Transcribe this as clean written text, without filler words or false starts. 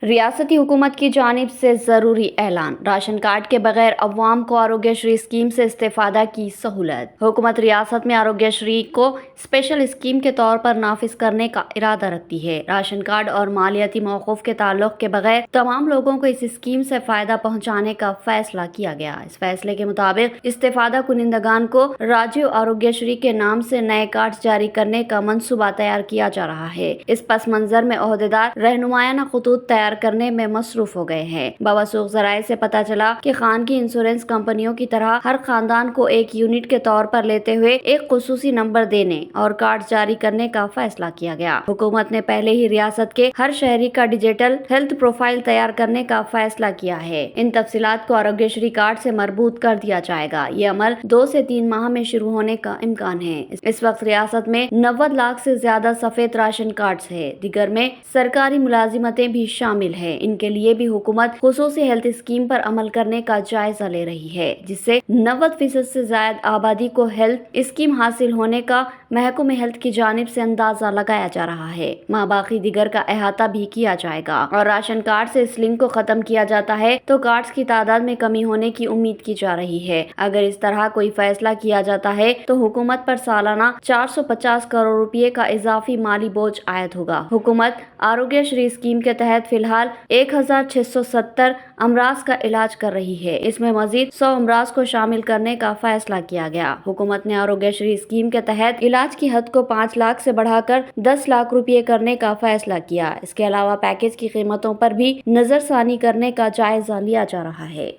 ریاستی حکومت کی جانب سے ضروری اعلان، راشن کارڈ کے بغیر عوام کو آروگیہ شری اسکیم سے استفادہ کی سہولت۔ حکومت ریاست میں آروگیہ شری کو اسپیشل اسکیم کے طور پر نافذ کرنے کا ارادہ رکھتی ہے۔ راشن کارڈ اور مالیاتی موقف کے تعلق کے بغیر تمام لوگوں کو اس اسکیم سے فائدہ پہنچانے کا فیصلہ کیا گیا۔ اس فیصلے کے مطابق استفادہ کنندگان کو راجیو آروگیہ شری کے نام سے نئے کارڈ جاری کرنے کا منصوبہ تیار کیا جا رہا ہے۔ اس پس منظر میں عہدیدار رہنمایانہ خطوط تیار کرنے میں مصروف ہو گئے ہیں۔ بوثوق ذرائع سے پتہ چلا کہ خانگی انشورنس کمپنیوں کی طرح ہر خاندان کو ایک یونٹ کے طور پر لیتے ہوئے ایک خصوصی نمبر دینے اور کارڈ جاری کرنے کا فیصلہ کیا گیا۔ حکومت نے پہلے ہی ریاست کے ہر شہری کا ڈیجیٹل ہیلتھ پروفائل تیار کرنے کا فیصلہ کیا ہے۔ ان تفصیلات کو آروگیہ شری کارڈ سے مربوط کر دیا جائے گا۔ یہ عمل 2 سے 3 ماہ میں شروع ہونے کا امکان ہے۔ اس وقت ریاست میں 90 لاکھ سے زیادہ سفید راشن کارڈز ہیں۔ دیگر میں سرکاری ملازمتیں بھی شامل ہیں۔ ان کے لیے بھی حکومت خصوصی ہیلتھ اسکیم پر عمل کرنے کا جائزہ لے رہی ہے، جس سے 90% سے زائد آبادی کو ہیلتھ اسکیم حاصل ہونے کا محکمہ ہیلتھ کی جانب سے اندازہ لگایا جا رہا ہے۔ باقی دیگر کا احاطہ بھی کیا جائے گا اور راشن کارڈ سے اس لنک کو ختم کیا جاتا ہے تو کارڈز کی تعداد میں کمی ہونے کی امید کی جا رہی ہے۔ اگر اس طرح کوئی فیصلہ کیا جاتا ہے تو حکومت پر سالانہ 450 کروڑ روپے کا اضافی مالی بوجھ عائد ہوگا۔ حکومت آروگیہ شری اسکیم کے تحت فی الحال 1670 امراض کا علاج کر رہی ہے۔ اس میں مزید 100 امراض کو شامل کرنے کا فیصلہ کیا گیا۔ حکومت نے آروگیہ شری اسکیم کے تحت علاج کی حد کو 5 لاکھ سے بڑھا کر 10 لاکھ روپے کرنے کا فیصلہ کیا۔ اس کے علاوہ پیکیج کی قیمتوں پر بھی نظر ثانی کرنے کا جائزہ لیا جا رہا ہے۔